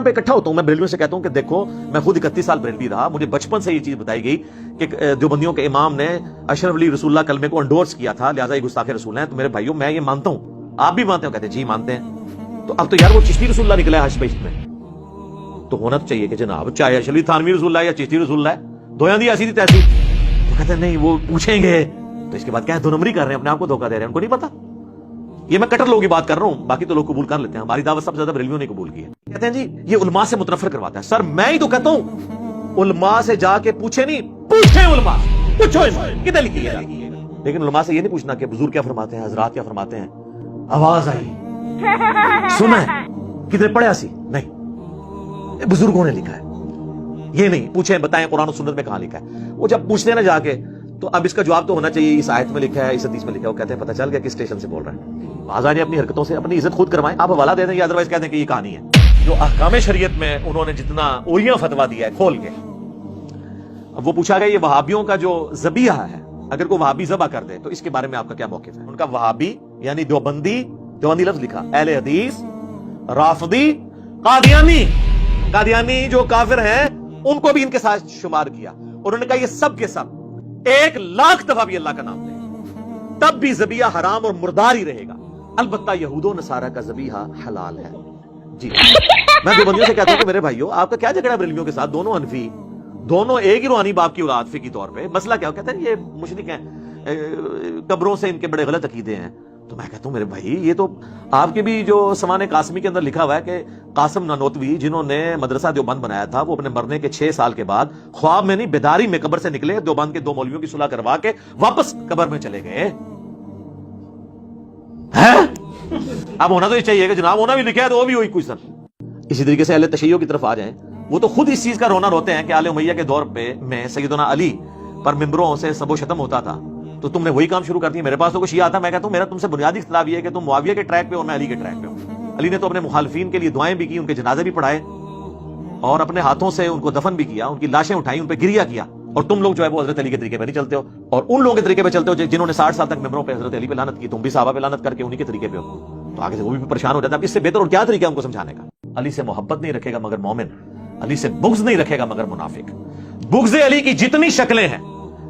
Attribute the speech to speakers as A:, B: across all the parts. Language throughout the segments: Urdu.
A: پہ اکٹھا ہوتا ہوں، میں بریلویوں سے کہتا ہوں کہ دیکھو میں خود 31 سال بریلوی رہا، مجھے بچپن سے یہ چیز بتائی گئی کہ دیوبندیوں کے امام نے اشرف علی رسول اللہ کلمے کو انڈورس کیا تھا، لہٰذا یہ گستاخ رسول ہیں۔ تو میرے بھائیوں میں یہ مانتا ہوں، آپ بھی مانتے ہو؟ کہتے ہیں جی مانتے ہیں۔ تو اب تو یار وہ چشتی رسول اللہ نکلا ہے حج بیشت میں، تو ہونا تو چاہیے کہ جناب چاہے اشرف علی تھانوی رسول اللہ یا چشتی رسول اللہ ہے، دویاں دی ایسی تھی تیسی۔ تو کہتے ہیں نہیں وہ پوچھیں گے، تو اس کے بعد کیا ہے، دو نمبری کر رہے ہیں، اپنے آپ کو دھوکہ دے رہے ہیں، ان کو نہیں پتا۔ یہ میں کٹر لوگوں کی بات کر رہا ہوں، باقی تو لوگ قبول کر لیتے ہیں، ہماری دعوت سب سے زیادہ بریلویوں نے قبول کی ہے۔ کہتے ہیں جی یہ علماء سے متنفر کرواتا ہے۔ سر میں ہی تو کہتا ہوں علماء سے جا کے پوچھے نہیں، پوچھیں علماء، پوچھو کتنے لکھی ہے، لیکن علماء سے یہ نہیں پوچھنا کہ حضور کیا فرماتے ہیں، حضرات کیا فرماتے ہیں، آواز آئی سنا ہے کتنے پڑھا سی نہیں، بزرگوں نے لکھا ہے، یہ نہیں پوچھیں بتائیں قرآن و سنت میں کہاں لکھا ہے۔ وہ جب پوچھتے ہیں نا جا کے، تو اب اس کا جواب تو ہونا چاہیے اس آیت میں لکھا ہے، اس حدیث میں لکھا ہے۔ وہ کہتے ہیں پتہ چل گیا کس اسٹیشن سے بول رہے ہیں۔ آزادی اپنی حرکتوں سے اپنی عزت خود کروائیں، آپ حوالہ دے دیں یا ادروائز کہہ دیں کہ یہ کہانی ہے۔ جو احکام شریعت میں انہوں نے جتنا اوریاں فتوا دیا ہے کھول کے، اب وہ پوچھا گیا یہ وہابیوں کا جو ذبیحہ ہے اگر کوئی وہابی ذبح کر دے تو اس کے بارے میں آپ کا کیا موقف ہے؟ ان کا وہابی یعنی دیوبندی، دیوبندی لفظ لکھا، اہل حدیث، رافضی، قادیانی جو کافر ہیں ان کو بھی ان کے ساتھ شمار کیا، اور انہوں نے کہا یہ سب کے سب 1,00,000 دفعہ بھی اللہ کا نام لیں تب بھی ذبیحہ حرام اور مردار ہی رہے گا، البتہ یہود و نصارہ کا ذبیحہ حلال ہے۔ جی میں دیوبندیوں سے کہتا ہوں کہ میرے بھائیوں آپ کا کیا جھگڑا ہے بریلویوں کے ساتھ، دونوں حنفی، دونوں ایک ہی روحانی باپ کی اولاد فقہی طور پہ، مسئلہ کیا؟ کہتے ہیں یہ مشرک ہیں، قبروں سے ان کے بڑے غلط عقیدے ہیں۔ تو میں کہتا ہوں میرے بھائی یہ تو آپ کے بھی جو سمان قاسمی کے اندر لکھا ہوا ہے کہ قاسم نانوتوی جنہوں نے مدرسہ دیوبند بنایا تھا وہ اپنے مرنے کے 6 سال کے بعد خواب میں نہیں بیداری میں قبر سے نکلے، دیوبند کے 2 مولویوں کی صلح کروا کے واپس قبر میں چلے گئے۔ اب ہونا تو یہ چاہیے کہ جناب ہونا بھی لکھا ہے تو وہ بھی ہوئی کچھ سر۔ اسی طریقے سے اہل تشیع کی طرف آ جائیں، وہ تو خود اس چیز کا رونا روتے ہیں کہ آل امیہ کے دور پہ میں سیدنا علی پر ممبروں سے سب و شتم ہوتا تھا، تو تم نے وہی کام شروع کر دیا۔ میرے پاس تو کوئی شیعہ آتا، میں کہتا ہوں میرا تم سے بنیادی اختلاف یہ ہے کہ تم معاویہ کے ٹریک پہ اور میں علی کے ٹریک پہ ہوں۔ علی نے تو اپنے مخالفین کے لیے دعائیں بھی کی، ان کے جنازے بھی پڑھائے اور اپنے ہاتھوں سے ان کو دفن بھی کیا، ان کی لاشیں اٹھائیں، ان پہ گریہ کیا، اور تم لوگ جو ہے وہ حضرت علی کے طریقے پہ نہیں چلتے ہو، اور ان لوگوں کے طریقے پہ چلتے ہو جنہوں نے 60 سال تک ممبروں پہ حضرت علی پہ لعنت کی، تم بھی صحابہ پہ لعنت کر کے انہی کے طریقے پہ ہو، تو آگے سے وہ بھی پریشان ہو جاتا ہے۔ اب اس سے بہتر اور کیا طریقہ ہے ان کو سمجھانے کا؟ علی سے محبت نہیں رکھے گا مگر مومن، علی سے بغض نہیں رکھے گا مگر منافق۔ بغض علی کی جتنی شکلیں ہیں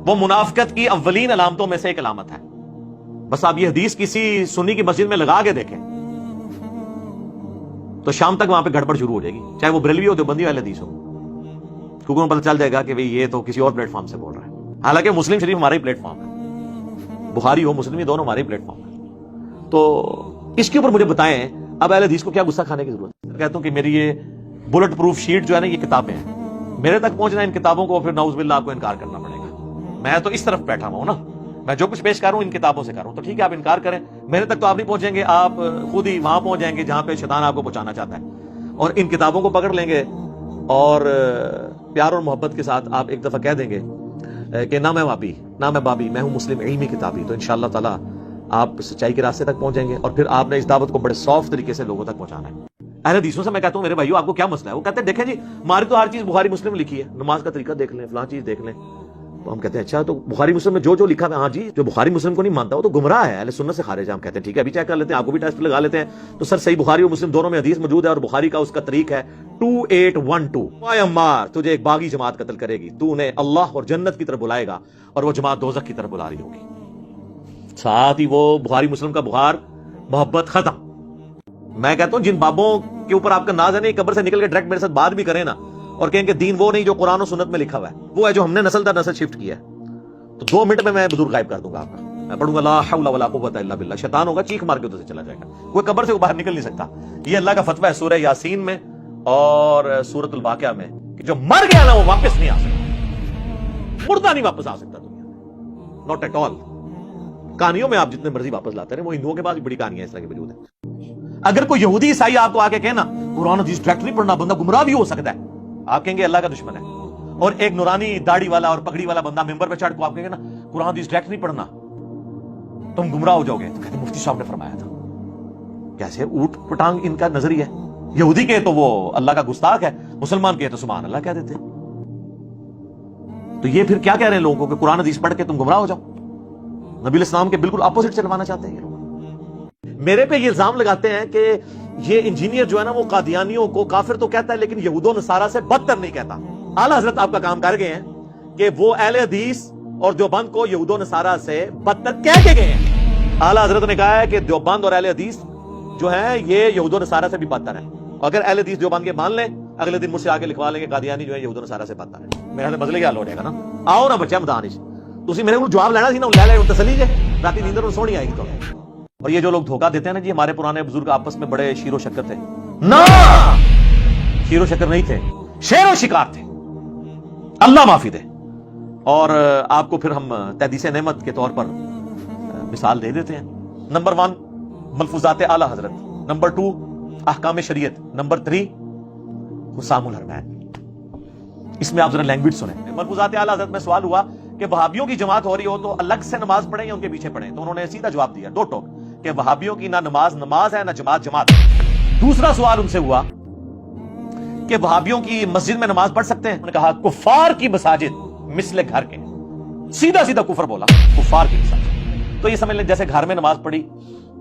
A: وہ منافقت کی اولین علامتوں میں سے ایک علامت ہے۔ بس آپ یہ حدیث کسی سنی کی مسجد میں لگا کے دیکھیں تو شام تک وہاں پہ گڑبڑ شروع ہو جائے گی، چاہے وہ بریلوی ہو، دیوبندی ہو، اہل حدیث ہو، کیونکہ انہیں پتہ چل جائے گا کہ یہ تو کسی اور پلیٹ فارم سے بول رہا ہے، حالانکہ مسلم شریف ہمارا ہی پلیٹ فارم ہے، بخاری ہو مسلم، یہ دونوں ہمارے ہی پلیٹ فارم ہے۔ تو اس کے اوپر مجھے بتائیں اب اہل حدیث کو کیا غصہ کھانے کی ضرورت ہے؟ کہتا ہوں کہ میری یہ بلٹ پروف شیٹ جو ہے نا یہ کتابیں ہیں، میرے تک پہنچنا ان کتابوں کو پھر نعوذ باللہ آپ کو انکار کرنا پڑے گا۔ میں تو اس طرف بیٹھا ہوا ہوں نا، میں جو کچھ پیش کر رہا ہوں ان کتابوں سے کر رہا ہوں، تو ٹھیک ہے آپ انکار کریں، میرے تک تو آپ نہیں پہنچیں گے، آپ خود ہی وہاں پہنچ جائیں گے جہاں پہ شیطان آپ کو پہنچانا چاہتا ہے، اور ان کتابوں کو پکڑ لیں گے اور پیار اور محبت کے ساتھ آپ ایک دفعہ کہہ دیں گے کہ نہ میں وابی نہ میں بابی، میں ہوں مسلم علمی کتابی، تو انشاءاللہ تعالی آپ سچائی کے راستے تک پہنچیں گے، اور پھر آپ نے اس دعوت کو بڑے سافٹ طریقے سے لوگوں تک پہنچانا ہے۔ اہل حدیثوں سے میں کہتا ہوں میرے بھائیو آپ کو کیا مسئلہ ہے؟ وہ کہتے ہیں دیکھیں جی ہماری تو ہر چیز بخاری مسلم میں لکھی ہے، نماز کا طریقہ دیکھ لیں، فلاں چیز دیکھ لیں، تو ہم کہتے ہیں اچھا تو بخاری مسلم میں جو جو لکھا ہے، ہاں جی جو بخاری مسلم کو نہیں مانتا وہ تو گمراہ ہے، اہل سنت سے خارج ہے۔ ہم کہتے ہیں ٹھیک ہے ابھی چیک کر لیتے ہیں، آپ کو بھی ٹیسٹ لگا لیتے ہیں، تو سر صحیح بخاری اور مسلم دونوں میں حدیث موجود ہے، اور بخاری کا اس کا طریق ہے 2812، اے عمار تجھے ایک باغی جماعت قتل کرے گی، تو انہیں اللہ اور جنت کی طرف بلائے گا اور وہ جماعت دوزخ کی طرف بلا رہی ہوگی، ساتھ ہی وہ بخاری مسلم کا بخار محبت ختم۔ میں کہتا ہوں جن بابوں کے اوپر آپ کا ناز ہے نہیں، قبر سے نکل کے ڈائریکٹ میرے ساتھ بات بھی کریں نا اور کہیں کہ دین وہ نہیں جو قرآن و سنت میں لکھا ہوا ہے، وہ ہے جو ہم نے نسل در نسل شفٹ کیا ہے، تو 2 منٹ میں بزرگ غائب کر دوں گا آپ کا، میں پڑھوں گا لا حول ولا قوت الا باللہ، شیطان ہوگا چیخ مار کے ادھر سے چلا جائے گا، کوئی قبر سے باہر نکل نہیں سکتا۔ یہ اللہ کا فتویٰ ہے سورہ یاسین میں اور سورۃ الواقعہ میں کہ جو مر گیا نا وہ واپس نہیں آ سکتا، مردہ نہیں واپس آ سکتا دنیا میں، ناٹ ایٹ آل۔ کہانیوں میں آپ جتنے مرضی واپس لاتے رہے، وہ ہندوؤں کے پاس بھی بڑی کہانیاں اس طرح کی موجود ہیں۔ اگر کوئی یہودی عیسائی آپ کو آ کے کہنا قرآن حدیث ڈائریکٹ نہیں پڑھنا، بندہ گمراہ بھی ہو سکتا ہے، آپ کہیں گے اللہ کا دشمن ہے، اور ایک نورانی داڑھی والا اور پگڑی والا بندہ ممبر پہ چڑھ کو آپ کہیں گے نا قرآن حدیث ڈائریکٹ نہیں پڑھنا تم گمراہ ہو جاؤ گے، تو کہتے ہیں مفتی صاحب نے فرمایا تھا۔ کیسے اوٹ پٹانگ ان کا نظریہ ہے، یہودی کے تو وہ اللہ کا گستاخ ہے، مسلمان کے تو سبحان اللہ کہہ دیتے ہیں۔ تو یہ پھر کیا کہہ رہے ہیں لوگوں کو کہ قرآن حدیث پڑھ کے تم گمراہ ہو جاؤ، نبی الاسلام کے بالکل اپوزٹ چلوانا چاہتے ہیں یہ لوگ۔ میرے پہ یہ الزام لگاتے ہیں کہ یہ انجینئر جو ہے نا وہ قادیانیوں کو کافر تو کہتا ہے لیکن یہود و نصارہ سے بدتر نہیں کہتا. اعلیٰ حضرت آپ کا کام کر گئے ہیں کہ وہ اہل حدیث اور دیوبند کو یہود و نصارہ سے بدتر کہہ کے گئے ہیں. اعلیٰ حضرت نے کہا ہے کہ دیوبند اور اہل حدیث جو ہیں یہ یہود و نصارہ سے بھی بدتر ہیں. اگر اہل حدیث دیوبند کے مان لیں اگلے دن مجھ سے آگے لکھوا لیں گے قادیانی جو ہے یہود و نصارہ سے بدتر ہے. میرا مسئلے کیا حل ہو جائے گا نا. آؤ نا بچہ میدان تسی میرے کو جواب لینا سی نا لے لے تسلی جے رات نیندر میں سونی آئے گی. تو اور یہ جو لوگ دھوکہ دیتے ہیں نا جی ہمارے پرانے بزرگ آپس میں بڑے شیر و شکر تھے. نا شیر و شکر نہیں تھے, شیر و شکار تھے. اللہ معافی دے. اور آپ کو پھر ہم تحدیث نعمت کے طور پر مثال دے دیتے ہیں. نمبر 1 ملفوظات اعلیٰ حضرت, نمبر 2 احکام شریعت, نمبر 3 حسام الحرمین. اس میں آپ ذرا لینگویج سنیں. ملفوظات اعلیٰ حضرت میں سوال ہوا کہ وہابیوں کی جماعت ہو رہی ہو تو الگ سے نماز پڑھیں یا ان کے پیچھے پڑھیں. تو انہوں نے سیدھا جواب دیا دو ٹوک کہ وہابیوں کی نہ نماز ہے نہ جماعت ہے. دوسرا سوال ان سے ہوا کہ وہابیوں کی مسجد میں نماز پڑھ سکتے ہیں. انہوں نے کہا کفار کی مساجد مثل گھر کے. سیدھا کفر بولا, کفار کی مساجد. تو یہ سمجھ لیں جیسے گھر میں نماز پڑھی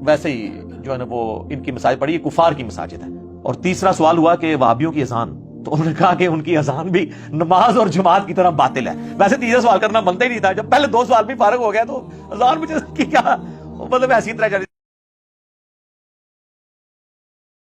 A: ویسے ہی جو ہے نا وہ ان کی مساجد پڑھی, یہ کفار کی مساجد ہے. اور تیسرا سوال ہوا کہ وہابیوں کی اذان, تو انہوں نے کہا کہ ان کی اذان بھی نماز اور جماعت کی طرح باطل ہے. ویسے تیسرا سوال کرنا بنتا ہی نہیں تھا. جب پہلے 2 سوال بھی فارغ ہو گیا تو اذان بھی کیا مطلب ایسی طرح